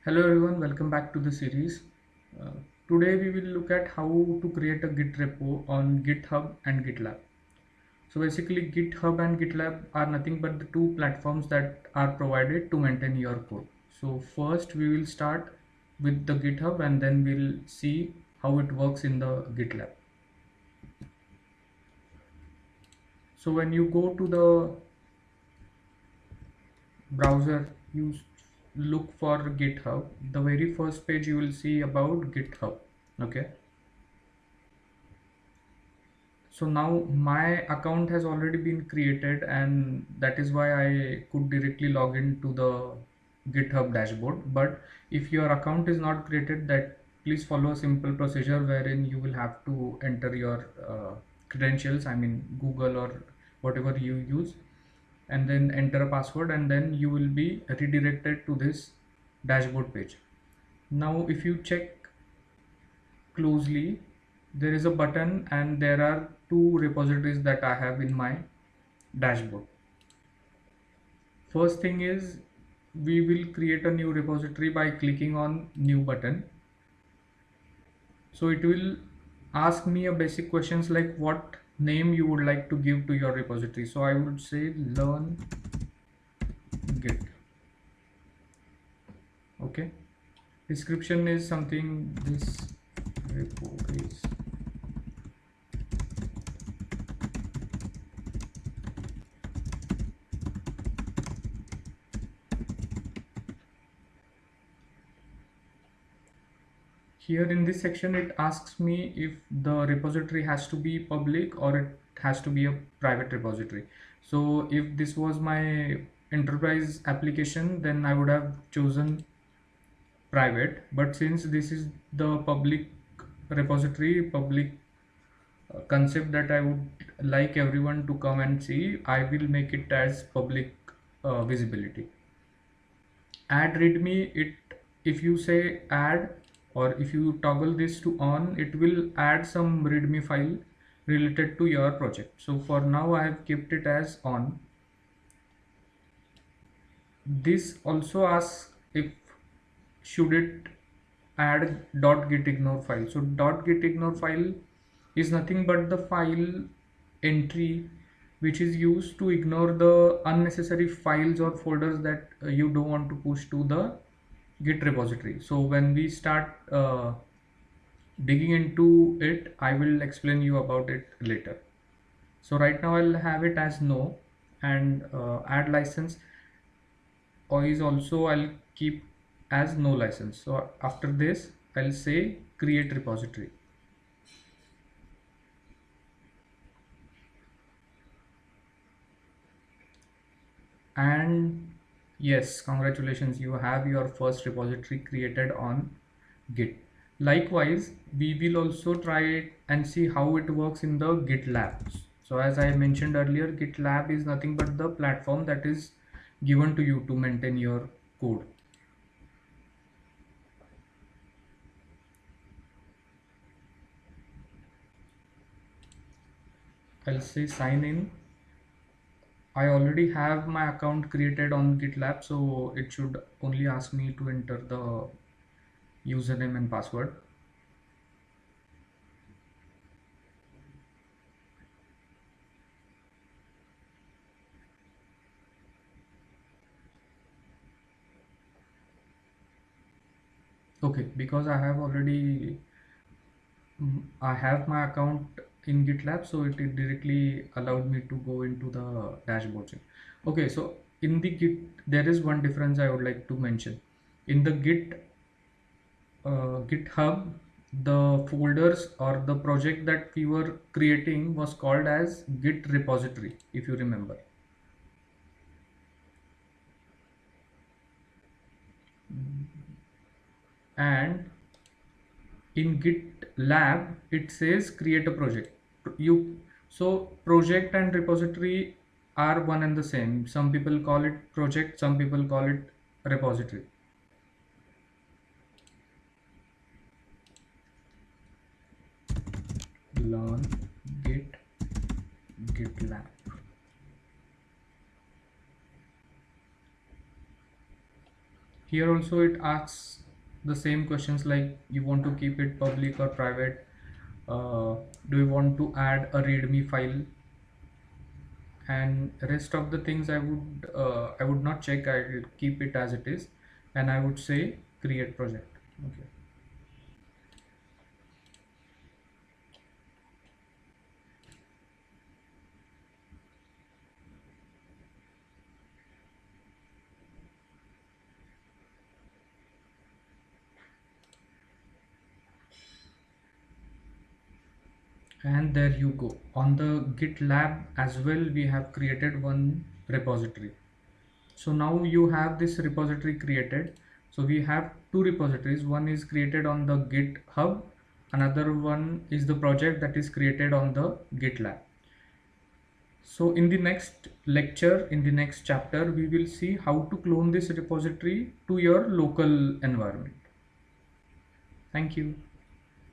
Hello everyone, welcome back to the series. Uh, Today we will look at how to create a Git repo on GitHub and GitLab. So basically GitHub and GitLab are nothing but the two platforms that are provided to maintain your code. So first we will start with the GitHub and then we'll see how it works in the GitLab. So when you go to the browser, you look for GitHub. The very first page you will see about GitHub. Okay. So now my account has already been created and that is why I could directly log into the GitHub dashboard. But if your account is not created, that please follow a simple procedure wherein you will have to enter your credentials, I mean Google or whatever you use, and then enter a password, and then you will be redirected to this dashboard page. Now if you check closely, there is a button and there are two repositories that I have in my dashboard. First thing is we will create a new repository by clicking on new button. So it will ask me a basic questions like what name you would like to give to your repository. So I would say learn git. Okay. Description is something this repo is. Here in this section it asks me if the repository has to be public or it has to be a private repository. So if this was my enterprise application, then I would have chosen private, but since this is the public repository, public concept that I would like everyone to come and see, I will make it as public visibility. Add readme, it if you say add or if you toggle this to on, it will add some readme file related to your project. So for now I have kept it as on. This also asks if should it add .gitignore file. So .gitignore file is nothing but the file entry which is used to ignore the unnecessary files or folders that you don't want to push to the Git repository. So when we start digging into it, I will explain you about it later. So right now I'll have it as no, and add license or is also I'll keep as no license. So after this I'll say create repository. And yes, congratulations, you have your first repository created on Git. Likewise, we will also try it and see how it works in the GitLab. So as I mentioned earlier, GitLab is nothing but the platform that is given to you to maintain your code. I'll say sign in. I already have my account created on GitLab, so it should only ask me to enter the username and password. Okay, because I have already I have my account in GitLab, so it directly allowed me to go into the dashboard. Okay, so in the Git, there is one difference I would like to mention. In the GitHub, the folders or the project that we were creating was called as Git repository, if you remember. And in GitLab it says create a project. So project and repository are one and the same. Some people call it project, some people call it repository. Learn git GitLab. Here also it asks the same questions like you want to keep it public or private. Do you want to add a readme file? And rest of the things I would not check. I will keep it as it is, and I would say create project. Okay. And there you go. On the GitLab as well, we have created one repository. So now you have this repository created. So we have two repositories. One is created on the GitHub, another one is the project that is created on the GitLab. So in the next lecture, in the next chapter, we will see how to clone this repository to your local environment. Thank you.